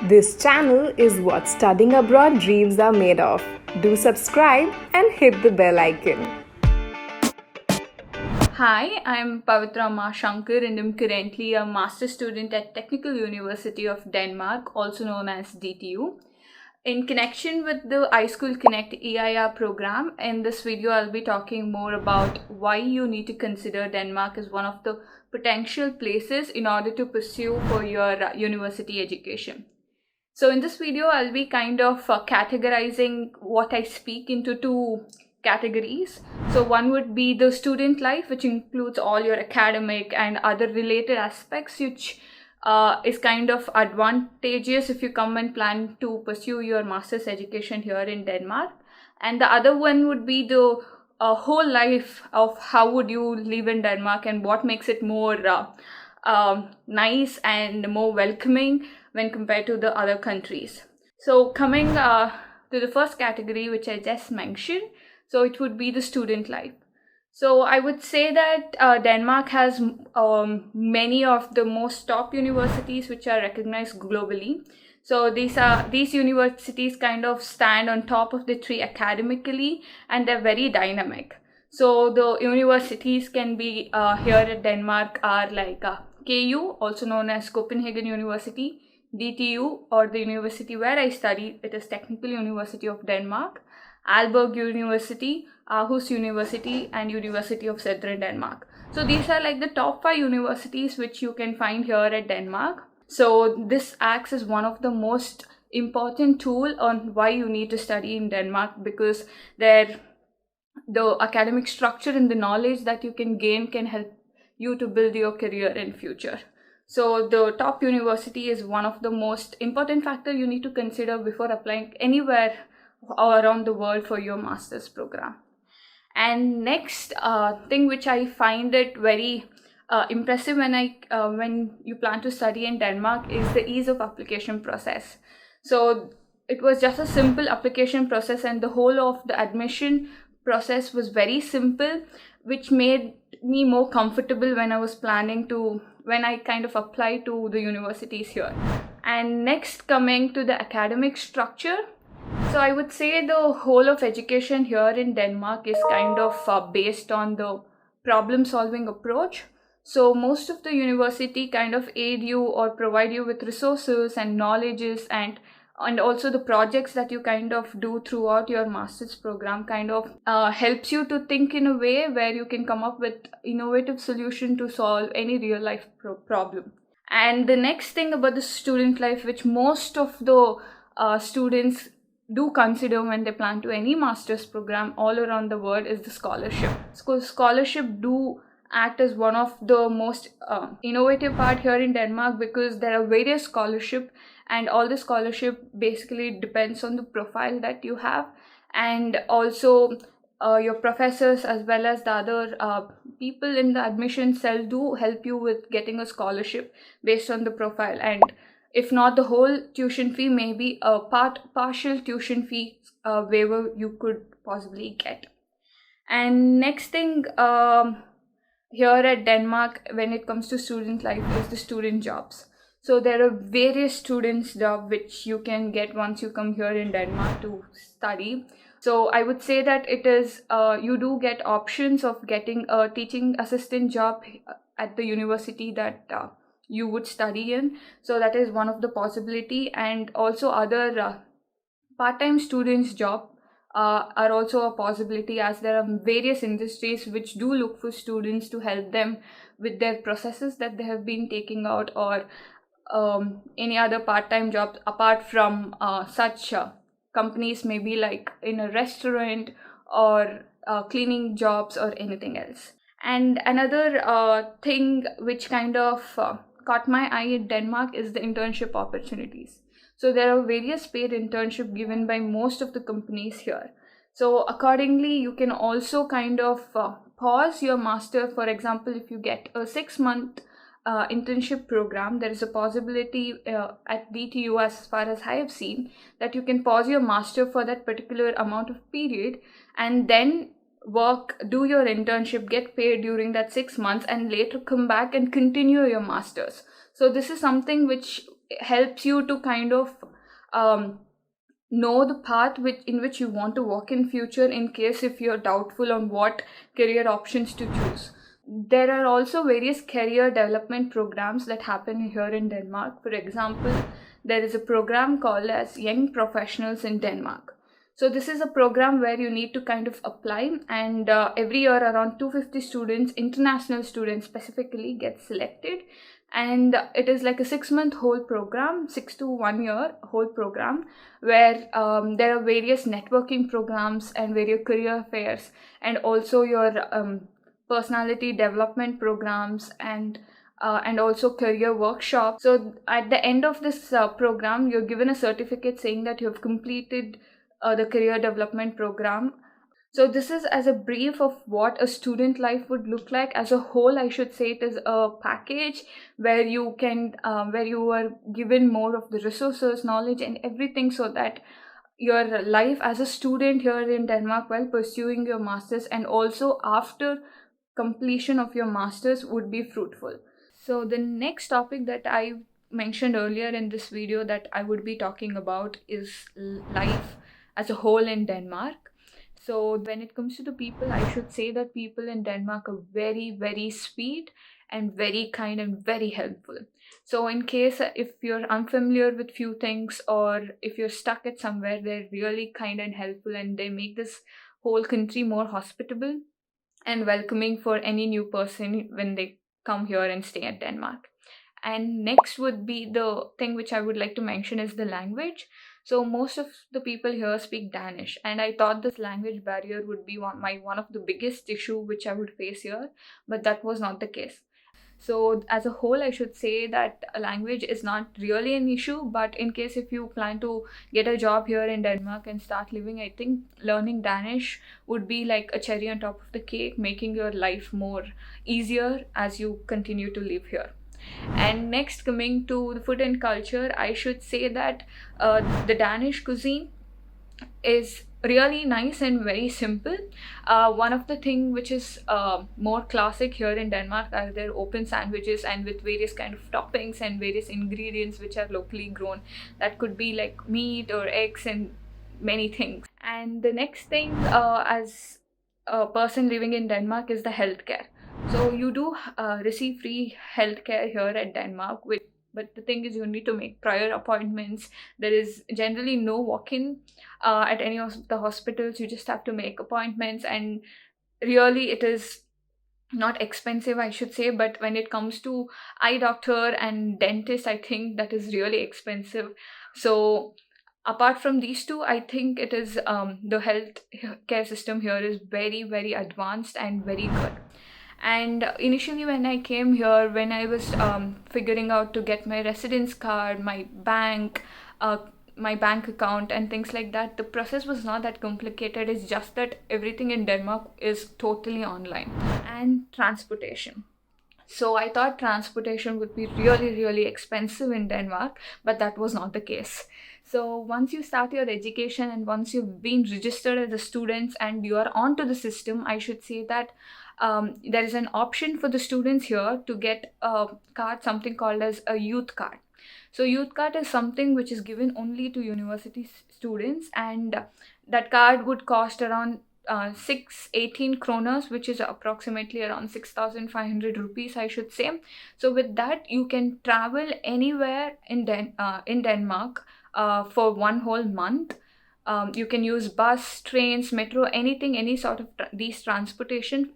This channel is what studying abroad dreams are made of. Do subscribe and hit the bell icon. Hi, I'm Pavitra Ma Shankar and I'm currently a master student at Technical University of Denmark, also known as DTU. In connection with the iSchool Connect EIR program, in this video I'll be talking more about why you need to consider Denmark as one of the potential places in order to pursue for your university education. So in this video, I'll be kind of categorizing what I speak into two categories. So one would be the student life, which includes all your academic and other related aspects, which is kind of advantageous if you come and plan to pursue your master's education here in Denmark. And the other one would be the whole life of how would you live in Denmark and what makes it more nice and more welcoming when compared to the other countries. So coming to the first category, which I just mentioned, so it would be the student life. So I would say that Denmark has many of the most top universities which are recognized globally. So these universities kind of stand on top of the tree academically, and they're very dynamic. So the universities can be here at Denmark are like KU, also known as Copenhagen University, DTU, or the university where I study, it is Technical University of Denmark, Aalborg University, Aarhus University, and University of Southern Denmark. So these are like the top 5 universities which you can find here at Denmark. So this acts as one of the most important tool on why you need to study in Denmark, because the academic structure and the knowledge that you can gain can help you to build your career in future. So the top university is one of the most important factor you need to consider before applying anywhere around the world for your master's program. And next thing which I find it very impressive when you plan to study in Denmark is the ease of application process. So it was just a simple application process, and the whole of the admission process was very simple, which made me more comfortable when I kind of apply to the universities here. And next, coming to the academic structure, so I would say the whole of education here in Denmark is kind of based on the problem solving approach. So most of the university kind of aid you or provide you with resources and knowledges, and also the projects that you kind of do throughout your master's program kind of helps you to think in a way where you can come up with innovative solution to solve any real life problem. And the next thing about the student life, which most of the students do consider when they plan to any master's program all around the world, is the scholarship. Scholarship do act as one of the most innovative part here in Denmark, because there are various scholarship, and all the scholarship basically depends on the profile that you have, and also your professors as well as the other people in the admission cell do help you with getting a scholarship based on the profile. And if not the whole tuition fee, maybe a partial tuition fee waiver you could possibly get. And next thing, here at Denmark, when it comes to student life, is the student jobs. So there are various students job which you can get once you come here in Denmark to study. So I would say that it is you do get options of getting a teaching assistant job at the university that you would study in. So that is one of the possibility, and also other part-time students job are also a possibility, as there are various industries which do look for students to help them with their processes that they have been taking out, or any other part-time jobs apart from such companies, maybe like in a restaurant or cleaning jobs or anything else. And another thing which kind of caught my eye in Denmark is the internship opportunities. So there are various paid internship given by most of the companies here. So accordingly, you can also kind of pause your master. For example, if you get a 6-month internship program, there is a possibility at DTU, as far as I have seen, that you can pause your master for that particular amount of period, and then do your internship, get paid during that 6 months, and later come back and continue your masters. So this is something which helps you to kind of um, know the path in which you want to walk in future, in case if you're doubtful on what career options to choose. There are also various career development programs that happen here in Denmark. For example, there is a program called as Young Professionals in Denmark. So this is a program where you need to kind of apply, and every year around 250 students, international students specifically, get selected. And it is like a 6 month whole program, 6 to 1 year whole program, where there are various networking programs and various career fairs, and also your personality development programs, and also career workshops. So at the end of this program, you're given a certificate saying that you have completed the career development program. So this is as a brief of what a student life would look like. As a whole, I should say it is a package where where you are given more of the resources, knowledge, and everything, so that your life as a student here in Denmark while pursuing your masters, and also after completion of your masters, would be fruitful. So the next topic that I mentioned earlier in this video that I would be talking about is life as a whole in Denmark. So when it comes to the people, I should say that people in Denmark are very, very sweet and very kind and very helpful. So in case if you're unfamiliar with few things, or if you're stuck at somewhere, they're really kind and helpful, and they make this whole country more hospitable and welcoming for any new person when they come here and stay at Denmark. And next would be the thing which I would like to mention is the language. So most of the people here speak Danish, and I thought this language barrier would be one of the biggest issue which I would face here, but that was not the case. So as a whole, I should say that a language is not really an issue, but in case if you plan to get a job here in Denmark and start living, I think learning Danish would be like a cherry on top of the cake, making your life more easier as you continue to live here. And next, coming to the food and culture, I should say that the Danish cuisine is really nice and very simple. One of the thing which is more classic here in Denmark are their open sandwiches, and with various kind of toppings and various ingredients which are locally grown. That could be like meat or eggs and many things. And the next thing, as a person living in Denmark, is the healthcare. So you do receive free healthcare here at Denmark, but the thing is you need to make prior appointments. There is generally no walk-in at any of the hospitals. You just have to make appointments, and really it is not expensive, I should say. But when it comes to eye doctor and dentist, I think that is really expensive. So apart from these two, I think it is the health care system here is very, very advanced and very good. And initially, when I came here, when I was figuring out to get my residence card, my bank account, and things like that, the process was not that complicated. It's just that everything in Denmark is totally online. And transportation. So I thought transportation would be really, really expensive in Denmark, but that was not the case. So once you start your education, and once you've been registered as a student and you are onto the system, I should say that there is an option for the students here to get a card, something called as a youth card. So youth card is something which is given only to university students, and that card would cost around 18 kronas, which is approximately around 6,500 rupees, I should say. So with that, you can travel anywhere in Denmark for one whole month. You can use bus, trains, metro, anything, any sort of these transportation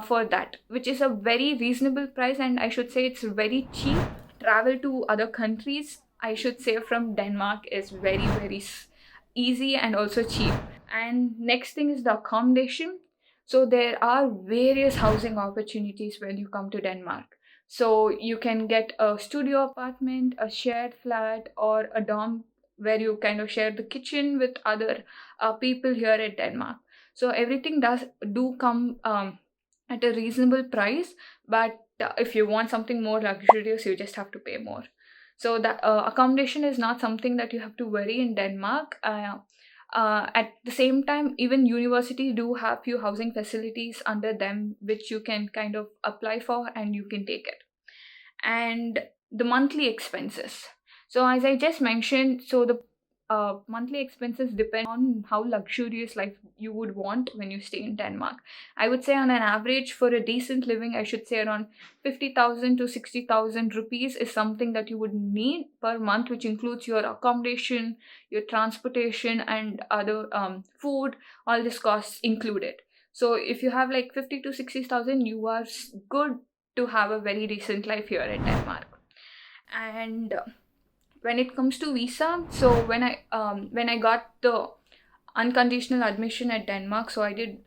for that, which is a very reasonable price, and I should say it's very cheap. Travel to other countries, I should say, from Denmark is very, very easy and also cheap. And next thing is the accommodation. So there are various housing opportunities when you come to Denmark. So you can get a studio apartment, a shared flat, or a dorm where you kind of share the kitchen with other people here at Denmark. So everything do come at a reasonable price, but if you want something more luxurious, you just have to pay more. So the accommodation is not something that you have to worry in Denmark. At the same time, even universities do have few housing facilities under them which you can kind of apply for and you can take it. And the monthly expenses. So as I just mentioned, so the monthly expenses depend on how luxurious life you would want when you stay in Denmark. I would say on an average for a decent living, I should say around 50,000 to 60,000 rupees is something that you would need per month, which includes your accommodation, your transportation, and other food, all these costs included. So if you have like 50 to 60,000, you are good to have a very decent life here in Denmark. And when it comes to visa, so when I got the unconditional admission at Denmark, so I did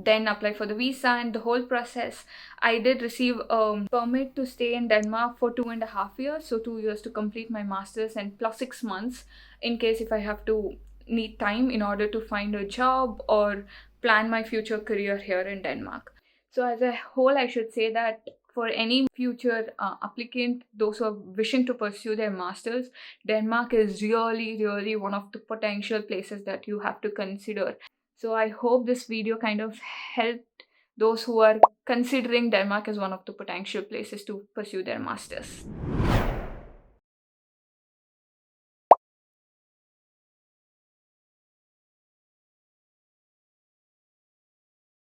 then apply for the visa and the whole process. I did receive a permit to stay in Denmark for 2.5 years, so 2 years to complete my master's and plus 6 months in case if I have to need time in order to find a job or plan my future career here in Denmark. So as a whole, I should say that for any future applicant, those who are wishing to pursue their masters, Denmark is really, really one of the potential places that you have to consider. So I hope this video kind of helped those who are considering Denmark as one of the potential places to pursue their masters.